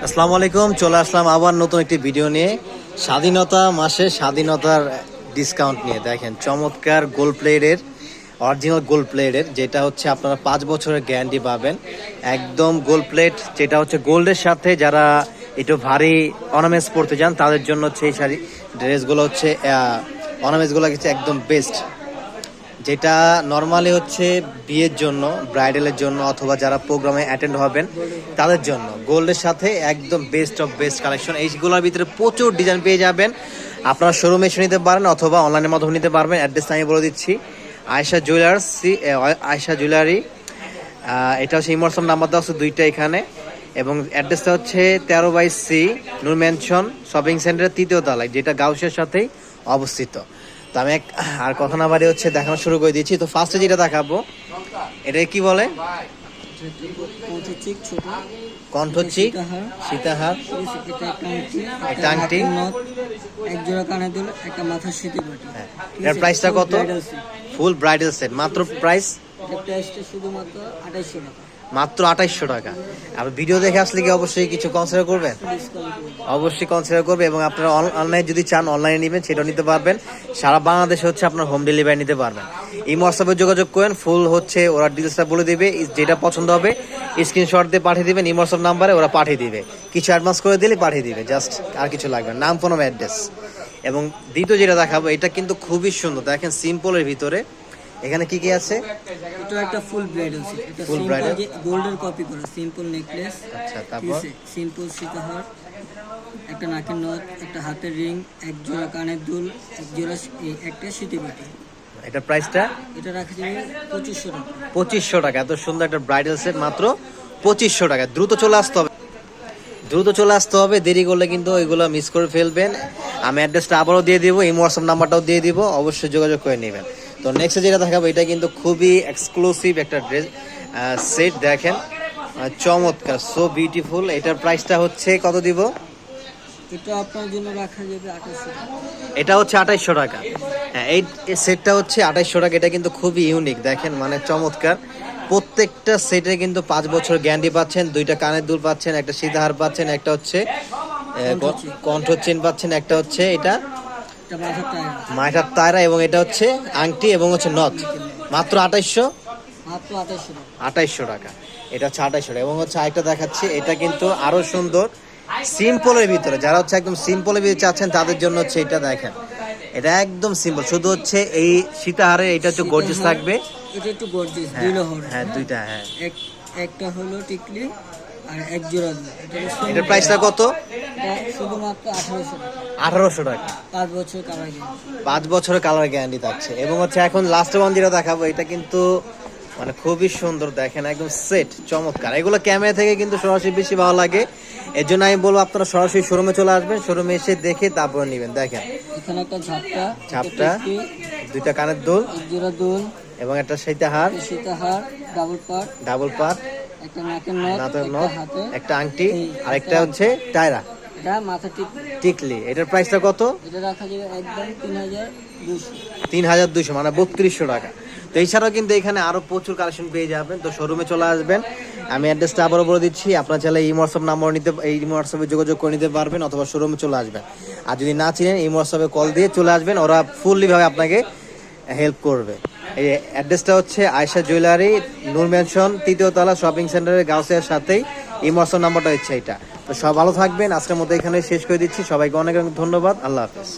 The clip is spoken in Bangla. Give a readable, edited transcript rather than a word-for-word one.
আসসালামু আলাইকুম, চলে আসলাম আবার নতুন একটি ভিডিও নিয়ে। স্বাধীনতা মাসে স্বাধীনতার ডিসকাউন্ট নিয়ে দেখেন চমৎকার গোল্ড প্লেটের, অরিজিনাল গোল্ড প্লেটের, যেটা হচ্ছে আপনারা 5 বছরের গ্যারান্টি পাবেন। একদম গোল্ড প্লেট, যেটা হচ্ছে গোল্ডের সাথে যারা একটু ভারী অর্নামেন্টস পরতে চান তাদের জন্য হচ্ছে এই শাড়ি ড্রেসগুলো হচ্ছে অর্নামেন্টসগুলো হচ্ছে একদম বেস্ট। যেটা নর্মালি হচ্ছে বিয়ের জন্য, ব্রাইডালের জন্য অথবা যারা প্রোগ্রামে অ্যাটেন্ড হবেন তাদের জন্য গোল্ডের সাথে একদম বেস্ট অফ বেস্ট কালেকশন। এইগুলোর ভিতরে প্রচুর ডিজাইন পেয়ে যাবেন। আপনারা শোরুমে এসে নিতে পারেন অথবা অনলাইনের মাধ্যমে নিতে পারবেন। অ্যাড্রেসটা আমি বলে দিচ্ছি, আয়েশা জুয়েলার্স, আয়েশা জুয়েলারি। এটা হচ্ছে ইমরসম নাম্বার দেওয়া আছে 2টা এখানে, এবং অ্যাড্রেসটা হচ্ছে 13/C নূর ম্যানশন শপিং সেন্টারের 3য় তলায়, যেটা গাউসের সাথেই অবস্থিত। তো আমি আর কথা না বাড়ি হচ্ছে দেখানো শুরু করে দিচ্ছি। তো ফার্স্টে যেটা দেখাবো, এটা কি বলে? কণ্ঠচিক, সীতাহার, একটা আংটি, এক জোড়া কানের দুল, একটা মাথার সিটি বাটি। এর প্রাইসটা কত? ফুল ব্রাইডাল সেট, মাত্র প্রাইস শুধুমাত্র 2800 টাকা। মাত্র 2800 টাকা। আর ভিডিও দেখে আসলে কি অবশ্যই কিছু কনসিডার করবেন? অবশ্যই কনসিডার করবে। এবং আপনারা অনলাইনে যদি চান অনলাইনে নেবেন সেটাও নিতে পারবেন। সারা বাংলাদেশে হচ্ছে আপনার হোম ডেলিভারি নিতে পারবেন। এই হোয়াটসঅ্যাপে যোগাযোগ করেন, ফুল হচ্ছে ওরা ডিটেলসটা বলে দিবে, যেটা পছন্দ হবে স্ক্রিনশট দিয়ে পাঠিয়ে দিবেন। এই হোয়াটসঅ্যাপ নাম্বারে ওরা পাঠিয়ে দিবে, কিছু অ্যাডভান্স করে দিলে পাঠিয়ে দিবে, জাস্ট আর কিছু লাগবে, নাম, ফোন, অ্যাড্রেস। এবং দ্বিতীয় যেটা দেখাবো, এটা কিন্তু খুবই সুন্দর, দেখেন সিম্পলের ভিতরে এখানে কি কি আছে? এটা একটা ফুল ব্রাইডাল সেট, এটা ফুল ব্রাইডাল গোল্ডের কপি করা সিম্পল নেকলেস। আচ্ছা, তারপর সিম্পল সীতাহার, একটা নাকের নথ, একটা হাতের রিং, এক জোড়া কানের দুল, এক জোড়া একটা সিটি বাটি। এটা প্রাইসটা এটা রাখা যাবে 2500 টাকা। 2500 টাকা। এত সুন্দর একটা ব্রাইডাল সেট মাত্র 2500 টাকা। দ্রুত চলে আসতে হবে, দ্রুত চলে আসতে হবে, দেরি করলে কিন্তু ওইগুলো মিস করে ফেলবেন। আমি অ্যাড্রেসটা আবারও দিয়ে দিব, এই হোয়াটসঅ্যাপ নাম্বারটাও দিয়ে দিব, অবশ্যই যোগাযোগ করে নেবেন। তো নেক্সট যেটা দেখাবো, এটা কিন্তু খুবই এক্সক্লুসিভ একটা ড্রেস সেট, দেখেন চমৎকার, সো বিউটিফুল। এটার প্রাইসটা হচ্ছে কত দিব? এটা আপনার জন্য রাখা যাবে 2800 টাকা। এটা হচ্ছে 2800 টাকা। হ্যাঁ, এই সেটটা হচ্ছে 2800 টাকা। এটা কিন্তু খুবই ইউনিক, দেখেন মানে চমৎকার। প্রত্যেকটা সেটে কিন্তু 5 বছর গ্যারান্টি পাচ্ছেন, 2টা কানের দুল পাচ্ছেন, একটা সীতাহার পাচ্ছেন, একটা হচ্ছে কণ্ঠ চেন পাচ্ছেন, একটা হচ্ছে এটা মাথার তায়রা, এবং এটা হচ্ছে আংটি এবং হচ্ছে নথ। মাত্র 2800 টাকা। এটা হচ্ছে 2800 টাকা। এবং হচ্ছে আরেকটা দেখাচ্ছি, এটা কিন্তু আরো সুন্দর, সিম্পলের ভিতরে, যারা হচ্ছে একদম সিম্পলের ভিতরে চাচ্ছেন তাদের জন্য হচ্ছে এটা। দেখেন এটা একদম সিম্পল, শুধু হচ্ছে এই সীতাহারে এটা হচ্ছে গর্জিয়াস থাকবে। এটা একটু গর্জিয়াস, দুই লহর। হ্যাঁ, দুইটা। হ্যাঁ, একটা হলো টিকলি আর এক জোড়া দুল। এটার প্রাইসটা কত? শুধুমাত্র 1800 টাকা। 1800 টাকা। 5 বছর কালার গ্যারান্টি। 5 বছরের কালার গ্যারান্টি থাকছে। এবং হচ্ছে এখন লাস্ট ওয়ান যেটা দেখাবো, এটা কিন্তু মানে খুবই সুন্দর, দেখেন একদম সেট, চমৎকার। এগুলো ক্যামেরা থেকে কিন্তু সরাসরি বেশি ভালো লাগে, এর জন্য আমি বলবো আপনারা সরাসরি শোরুমে চলে আসবেন, শোরুমে এসে দেখে তারপরে নেবেন। দেখেন এখানে একটা ঝাপটা, 2টা কানের দুল, এক জোড়া দুল এবং একটা সীতাহার, ডাবল পার্ট, একটা নাকের নথ, একটা আংটি, আর একটা হচ্ছে টায়রা, এটা মাথা টিকলি। এটার প্রাইসটা কত? এটা রাখা যাবে একদম 3200। 3200 মানে 3200 টাকা। তো এছাড়াও কিন্তু এখানে আরো প্রচুর কালেকশন পেয়ে যাবেন। তো শোরুমে চলে আসবেন, আমি অ্যাড্রেসটা আবারও বলে দিচ্ছি। আপনার চাইলে এই হোয়াটসঅ্যাপ নাম্বার নিতে, এই হোয়াটসঅ্যাপে যোগাযোগ করে নিতে পারবেন, অথবা শোরুমে চলে আসবেন। আর যদি না চিনেন, এই হোয়াটসঅ্যাপে কল দিয়ে চলে আসবেন, ওরা ফুললি ভাবে আপনাকে হেল্প করবে। এই অ্যাড্রেসটা হচ্ছে আয়েশা জুয়েলারি, নূর ম্যানশন 3য় তলা শপিং সেন্টারের গাউসিয়ার সাথেই। এই হোয়াটসঅ্যাপ নাম্বারটা হচ্ছে এটা। তো সব ভালো থাকবেন, আজকের মতো এখানে শেষ করে দিচ্ছি। সবাইকে অনেক অনেক ধন্যবাদ। আল্লাহ হাফেজ।